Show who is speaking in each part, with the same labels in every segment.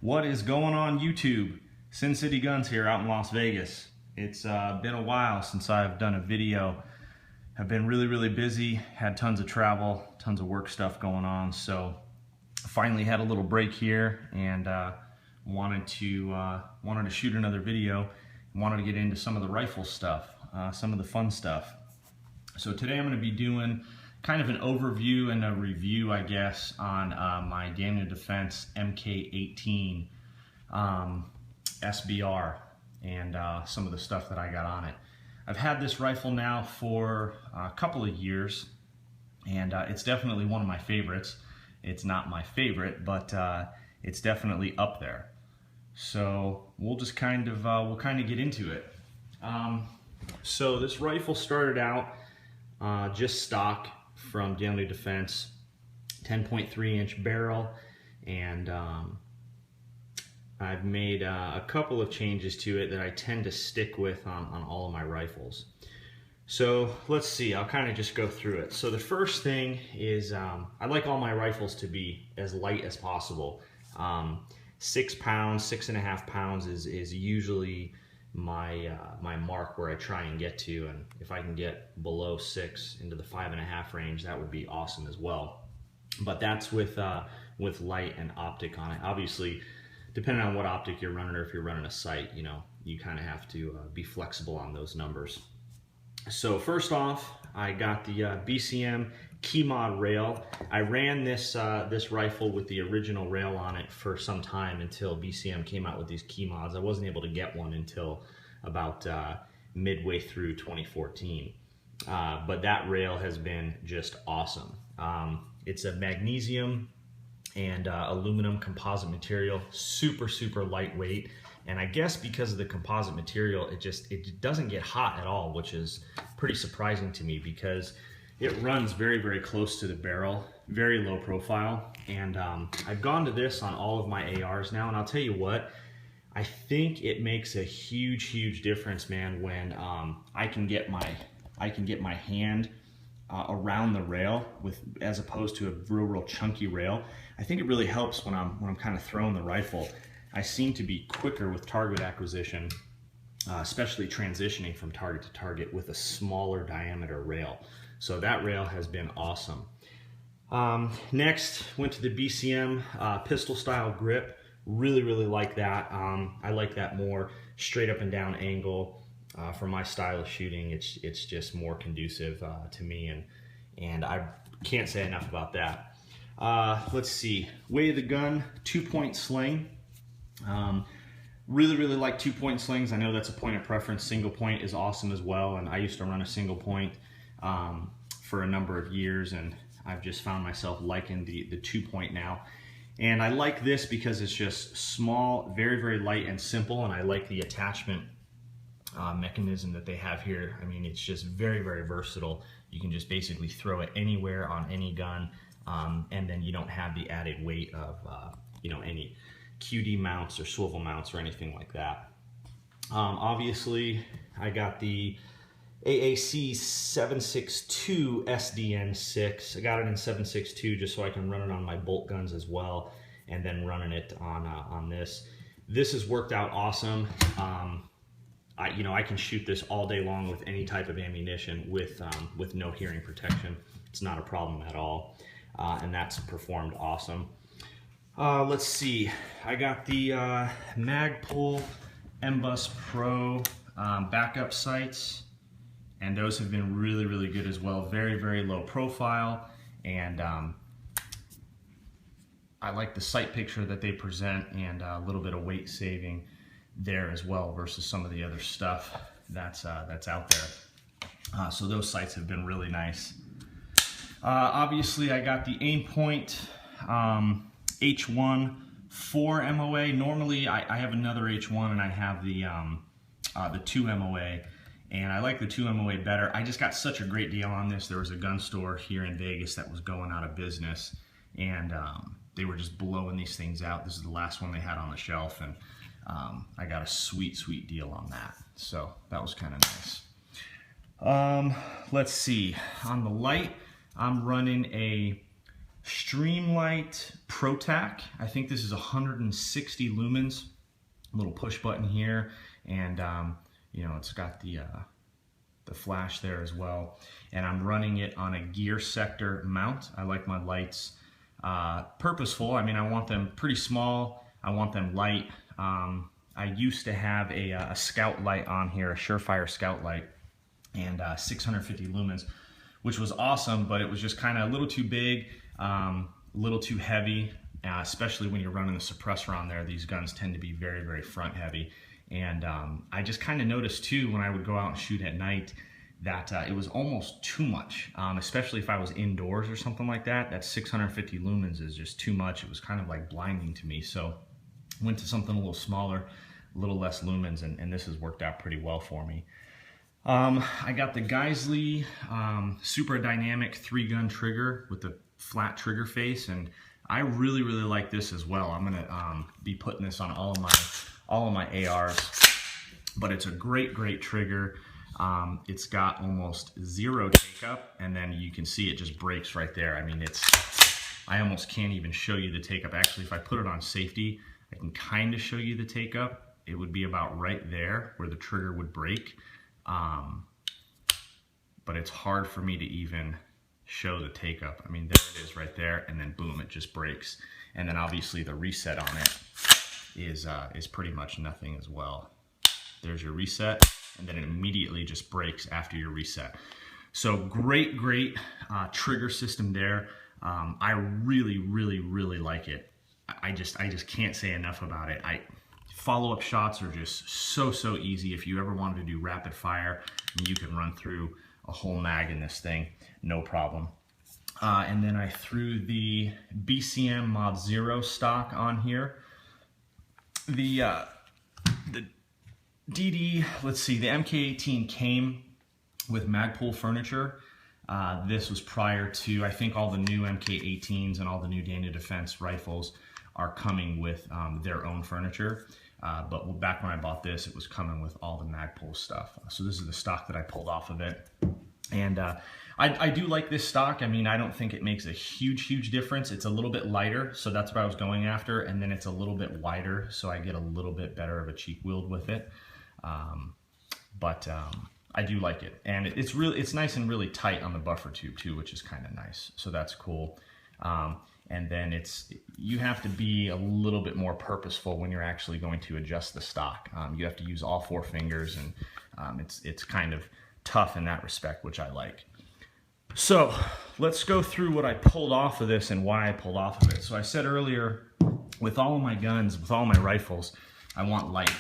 Speaker 1: What is going on YouTube? Sin City Guns here out in Las Vegas. It's been a while since I've done a video. I've been really busy, had tons of travel, tons of work stuff going on, so finally had a little break here and wanted to shoot another video. Wanted to get into some of the rifle stuff, some of the fun stuff. So today I'm going to be doing kind of an overview and a review, I guess, on my Daniel Defense MK18 SBR and some of the stuff that I got on it. I've had this rifle now for a couple of years, and it's definitely one of my favorites. It's not my favorite, but it's definitely up there. So we'll just kind of get into it. So this rifle started out just stock from Daniel Defense, 10.3 inch barrel, and I've made a couple of changes to it that I tend to stick with on all of my rifles. So let's see, I'll kind of just go through it. So the first thing is I like all my rifles to be as light as possible. 6 pounds, 6.5 pounds is usually my mark where I try and get to, and if I can get below 6 into the 5.5 range, that would be awesome as well. But that's with light and optic on it. Obviously, depending on what optic you're running, or if you're running a sight, you know, you kind of have to be flexible on those numbers. So first off, I got the BCM key mod rail. I ran this rifle with the original rail on it for some time until BCM came out with these key mods. I wasn't able to get one until about midway through 2014. But that rail has been just awesome. It's a magnesium and aluminum composite material, super lightweight. And I guess because of the composite material, it doesn't get hot at all, which is pretty surprising to me because it runs very close to the barrel, very low profile. And I've gone to this on all of my ARs now, and I'll tell you what, I think it makes a huge difference, man, when I can get my hand around the rail as opposed to a real chunky rail. I think it really helps when I'm kind of throwing the rifle. I seem to be quicker with target acquisition, especially transitioning from target to target with a smaller diameter rail. So that rail has been awesome. Next, went to the BCM pistol style grip. Really like that. I like that more straight up and down angle. For my style of shooting, it's just more conducive to me, and I can't say enough about that. Let's see, weight of the gun, 2-point sling. Really like 2-point slings. I know that's a point of preference. Single point is awesome as well, and I used to run a single point for a number of years, and I've just found myself liking the 2-point now. And I like this because it's just small, very light and simple, and I like the attachment mechanism that they have here. I mean, it's just very versatile. You can just basically throw it anywhere on any gun, and then you don't have the added weight of you know, any QD mounts or swivel mounts or anything like that. Obviously, I got the AAC 762-SDN6. I got it in 762 just so I can run it on my bolt guns as well, and then running it on this. This has worked out awesome. You know, I can shoot this all day long with any type of ammunition with no hearing protection. It's not a problem at all, and that's performed awesome. Let's see, I got the Magpul MBus Pro backup sights, and those have been really good as well. Very low profile, and I like the sight picture that they present, and a little bit of weight saving there as well versus some of the other stuff that's out there. So those sights have been really nice. Obviously, I got the Aimpoint H1 4 MOA. Normally, I have another H1, and I have the 2 MOA, and I like the 2 MOA better. I just got such a great deal on this. There was a gun store here in Vegas that was going out of business, and they were just blowing these things out. This is the last one they had on the shelf, and I got a sweet deal on that. So that was kind of nice. Let's see. On the light, I'm running a Streamlight ProTac. I think this is 160 lumens. A little push button here, and you know, it's got the flash there as well. And I'm running it on a gear sector mount. I like my lights purposeful. I mean, I want them pretty small. I want them light. I used to have a scout light on here, a Surefire scout light, and 650 lumens, which was awesome, but it was just kind of a little too big, a little too heavy, especially when you're running the suppressor on there. These guns tend to be very, very front heavy. And I just kind of noticed too, when I would go out and shoot at night, that it was almost too much, especially if I was indoors or something like that. That 650 lumens is just too much. It was kind of like blinding to me. So I went to something a little smaller, a little less lumens, and this has worked out pretty well for me. I got the Geissele super dynamic 3-gun trigger with the flat trigger face, and I really, really like this as well. I'm gonna be putting this on all of my ARs, but it's a great, great trigger. It's got almost zero take up, and then you can see it just breaks right there. I mean, I almost can't even show you the take up. Actually, if I put it on safety, I can kind of show you the take up. It would be about right there where the trigger would break. But it's hard for me to even show the take up. I mean, there it is right there, and then boom, it just breaks. And then obviously the reset on it is pretty much nothing as well. There's your reset, and then it immediately just breaks after your reset. So great, great trigger system there. I really, really, really like it. I just can't say enough about it. Follow-up shots are just so easy. If you ever wanted to do rapid fire, you can run through a whole mag in this thing, no problem. And then I threw the BCM Mod 0 stock on here. The DD, let's see, the MK18 came with Magpul furniture. This was prior to, I think all the new MK18s and all the new Daniel Defense rifles are coming with their own furniture. But back when I bought this, it was coming with all the Magpul stuff. So this is the stock that I pulled off of it. And I do like this stock. I mean, I don't think it makes a huge difference. It's a little bit lighter, so that's what I was going after. And then it's a little bit wider, so I get a little bit better of a cheek wield with it. I do like it. And it's nice and really tight on the buffer tube too, which is kind of nice. So that's cool. And then you have to be a little bit more purposeful when you're actually going to adjust the stock. You have to use all 4 fingers, and it's kind of tough in that respect, which I like. So let's go through what I pulled off of this and why I pulled off of it. So I said earlier, with all of my guns, with all my rifles, I want light.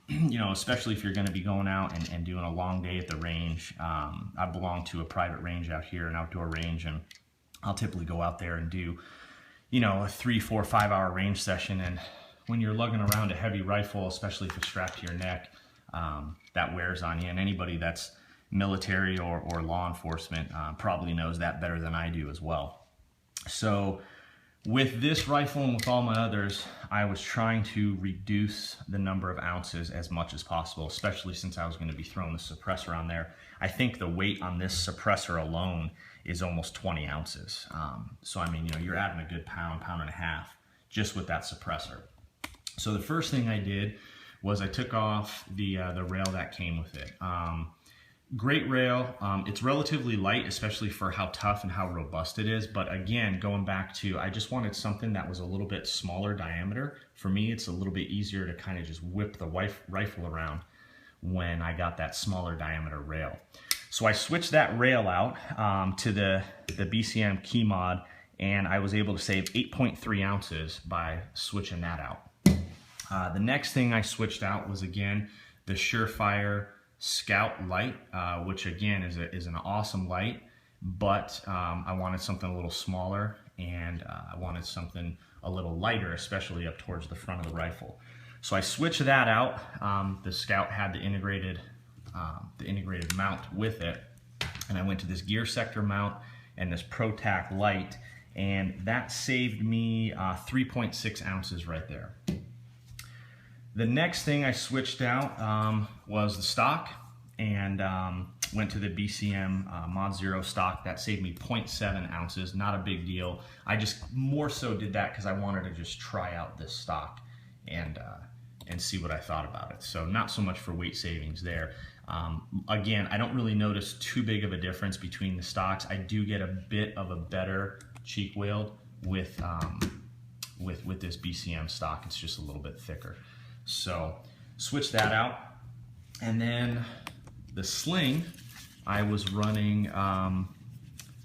Speaker 1: You know, especially if you're going to be going out and doing a long day at the range. I belong to a private range out here, an outdoor range, and I'll typically go out there and do, you know, a 3, 4, 5 hour range session. And when you're lugging around a heavy rifle, especially if it's strapped to your neck, that wears on you. And anybody that's military or law enforcement probably knows that better than I do as well. So with this rifle and with all my others, I was trying to reduce the number of ounces as much as possible, especially since I was going to be throwing the suppressor on there. I think the weight on this suppressor alone is almost 20 ounces. So I mean, you know, you're adding a good pound and a half just with that suppressor. So the first thing I did was I took off the rail that came with it. Great rail. It's relatively light, especially for how tough and how robust it is. But again, going back to, I just wanted something that was a little bit smaller diameter. For me, it's a little bit easier to kind of just whip the rifle around when I got that smaller diameter rail. So I switched that rail out to the BCM key mod, and I was able to save 8.3 ounces by switching that out. The next thing I switched out was, again, the Surefire Scout light, which again is an awesome light, but I wanted something a little smaller, and I wanted something a little lighter, especially up towards the front of the rifle. So I switched that out. The Scout had the integrated mount with it, and I went to this gear sector mount and this ProTac light, and that saved me 3.6 ounces right there. The next thing I switched out was the stock, and went to the BCM Mod Zero stock. That saved me 0.7 ounces, not a big deal. I just more so did that because I wanted to just try out this stock and see what I thought about it. So not so much for weight savings there. Again, I don't really notice too big of a difference between the stocks. I do get a bit of a better cheek weld with this BCM stock. It's just a little bit thicker. So switch that out. And then the sling, I was running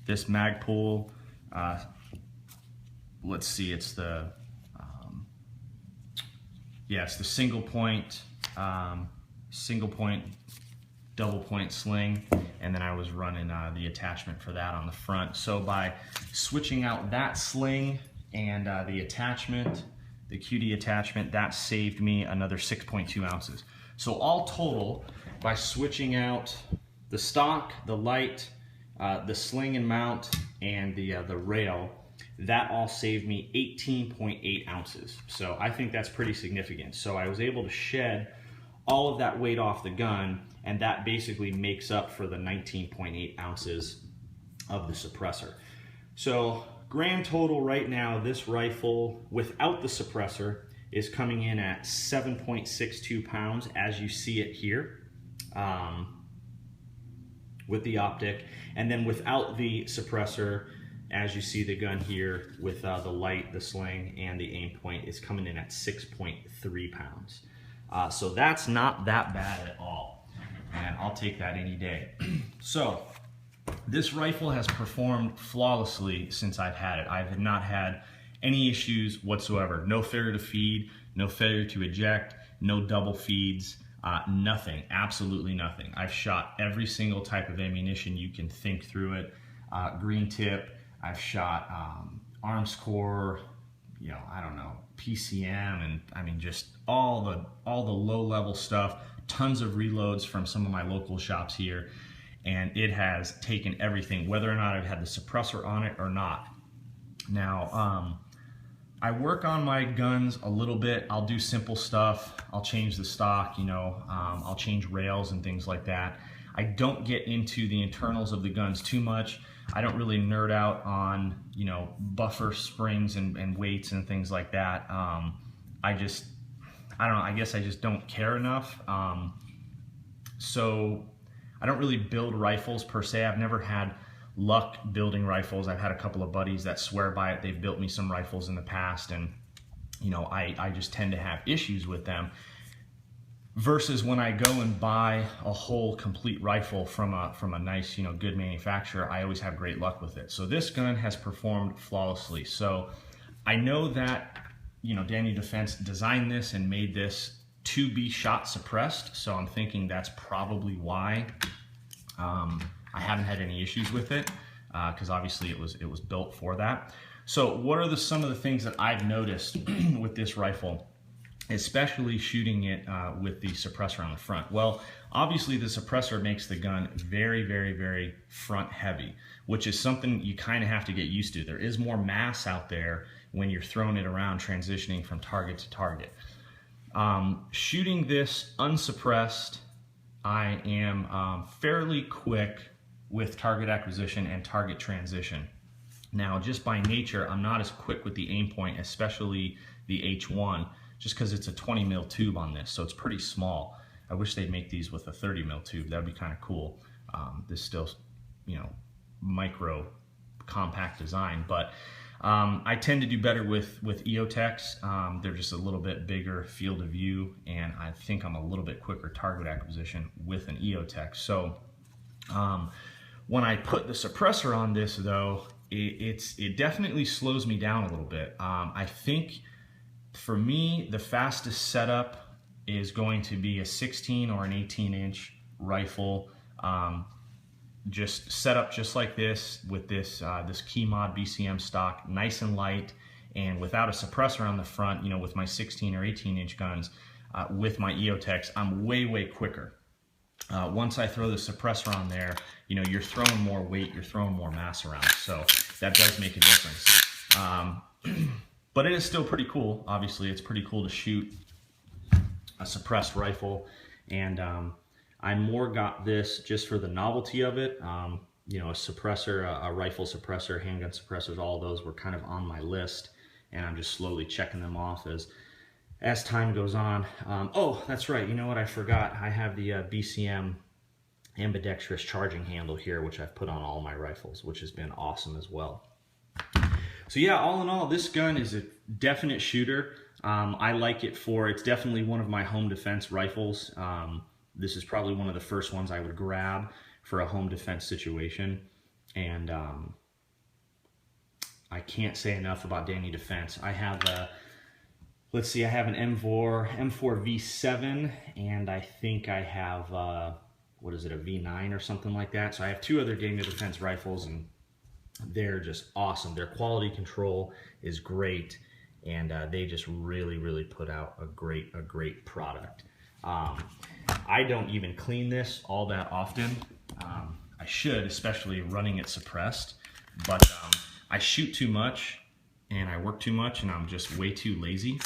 Speaker 1: this Magpul. Let's see, it's the it's the single point, double point sling, and then I was running the attachment for that on the front. So by switching out that sling and the attachment, the QD attachment, that saved me another 6.2 ounces. So all total, by switching out the stock, the light, the sling and mount, and the rail, that all saved me 18.8 ounces. So I think that's pretty significant. So I was able to shed all of that weight off the gun, and that basically makes up for the 19.8 ounces of the suppressor. So grand total right now, this rifle without the suppressor is coming in at 7.62 pounds, as you see it here, with the Optic. And then without the suppressor, as you see the gun here with the light, the sling, and the aim point, is coming in at 6.3 pounds. So that's not that bad at all, and I'll take that any day. So this rifle has performed flawlessly since I've had it. I have not had any issues whatsoever. No failure to feed, no failure to eject, no double feeds, nothing, absolutely nothing. I've shot every single type of ammunition you can think through it. Green tip, I've shot arms core, I don't know, PCM, and I mean just all the low level stuff, tons of reloads from some of my local shops here, and it has taken everything, whether or not I've had the suppressor on it or not. Now, I work on my guns a little bit. I'll do simple stuff. I'll change the stock, I'll change rails and things like that. I don't get into the internals of the guns too much. I don't really nerd out on, buffer springs and weights and things like that. I don't know, I guess I just don't care enough. So I don't really build rifles per se. I've never had luck building rifles. I've had a couple of buddies that swear by it. They've built me some rifles in the past, and I just tend to have issues with them. Versus when I go and buy a whole complete rifle from a nice, good manufacturer, I always have great luck with it. So this gun has performed flawlessly. So I know that, Daniel Defense designed this and made this to be shot suppressed. So I'm thinking that's probably why I haven't had any issues with it, because obviously it was built for that. So what are some of the things that I've noticed with this rifle, especially shooting it with the suppressor on the front? Well, obviously the suppressor makes the gun very, very, very front heavy, which is something you kind of have to get used to. There is more mass out there when you're throwing it around, transitioning from target to target. Shooting this unsuppressed, I am fairly quick with target acquisition and target transition. Now, just by nature, I'm not as quick with the aim point, especially the H1, just because it's a 20 mil tube on this, so it's pretty small. I wish they'd make these with a 30 mil tube. That'd be kind of cool. This still, micro compact design, but I tend to do better with EOTechs. They're just a little bit bigger field of view, and I think I'm a little bit quicker target acquisition with an EOTech. So when I put the suppressor on this, though, it definitely slows me down a little bit. I think for me, the fastest setup is going to be a 16 or an 18-inch rifle. Just set up just like this with this this Keymod BCM stock, nice and light, and without a suppressor on the front. With my 16 or 18-inch guns, with my EOTechs, I'm way, way quicker. Once I throw the suppressor on there, you're throwing more weight, you're throwing more mass around, so that does make a difference. But it is still pretty cool. Obviously, it's pretty cool to shoot a suppressed rifle, and I more got this just for the novelty of it. You know, a suppressor, a rifle suppressor, handgun suppressors, all of those were kind of on my list, and I'm just slowly checking them off as time goes on. Oh, that's right. You know what? I forgot. I have the BCM ambidextrous charging handle here, which I've put on all my rifles, which has been awesome as well. So yeah, all in all, this gun is a definite shooter. I like it it's definitely one of my home defense rifles. This is probably one of the first ones I would grab for a home defense situation. And I can't say enough about Daniel Defense. I have let's see, I have an M4 V7, and I think I have, what is it, a V9 or something like that. So I have 2 other Daniel Defense rifles, and they're just awesome. Their quality control is great, and they just really put out a great product. I don't even clean this all that often. I should, especially running it suppressed, but I shoot too much and I work too much, and I'm just way too lazy.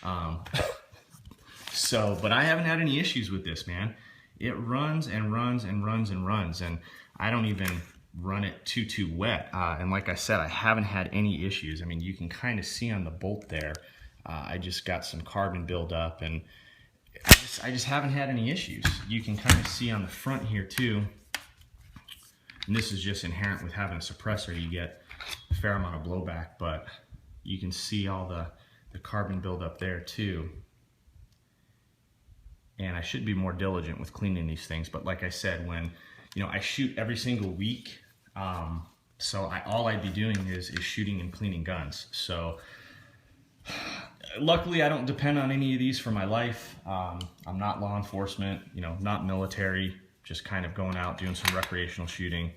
Speaker 1: But I haven't had any issues with this, man. It runs and runs and runs and runs, and I don't even run it too wet. And like I said, I haven't had any issues. I mean, you can kind of see on the bolt there, I just got some carbon buildup, and I just haven't had any issues. You can kind of see on the front here too, and this is just inherent with having a suppressor. You get a fair amount of blowback, but you can see all the carbon buildup there too. And I should be more diligent with cleaning these things, but like I said, when I shoot every single week, so all I'd be doing is shooting and cleaning guns. So luckily I don't depend on any of these for my life. I'm not law enforcement, not military, just kind of going out doing some recreational shooting.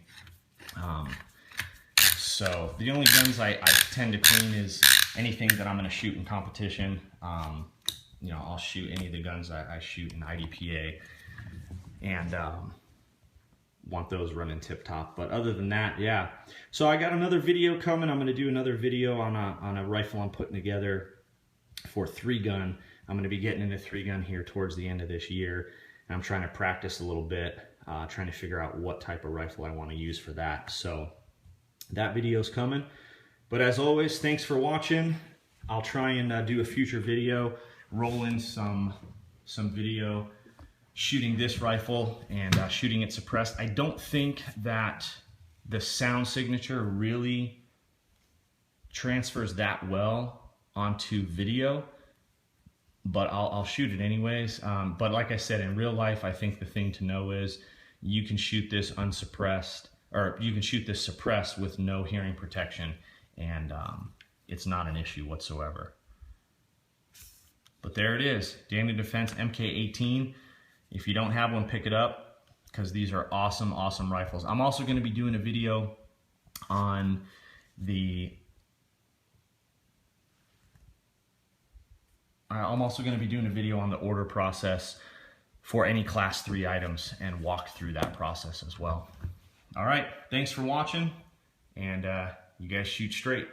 Speaker 1: So the only guns I tend to clean is anything that I'm going to shoot in competition. I'll shoot any of the guns I shoot in IDPA, and want those running tip top. But other than that, yeah. So I got another video coming. I'm going to do another video on a rifle I'm putting together for 3-gun. I'm going to be getting into 3-gun here towards the end of this year, and I'm trying to practice a little bit, trying to figure out what type of rifle I want to use for that. So that video's coming. But as always, thanks for watching. I'll try and do a future video, roll in some video shooting this rifle and shooting it suppressed. I don't think that the sound signature really transfers that well onto video, but I'll shoot it anyways. But like I said, in real life, I think the thing to know is you can shoot this unsuppressed, or you can shoot this suppressed with no hearing protection, and it's not an issue whatsoever. But there it is, Daniel Defense MK18. If you don't have one, pick it up, because these are awesome rifles. I'm also going to be doing a video on the order process for any Class 3 items and walk through that process as well. All right, thanks for watching, and you guys shoot straight.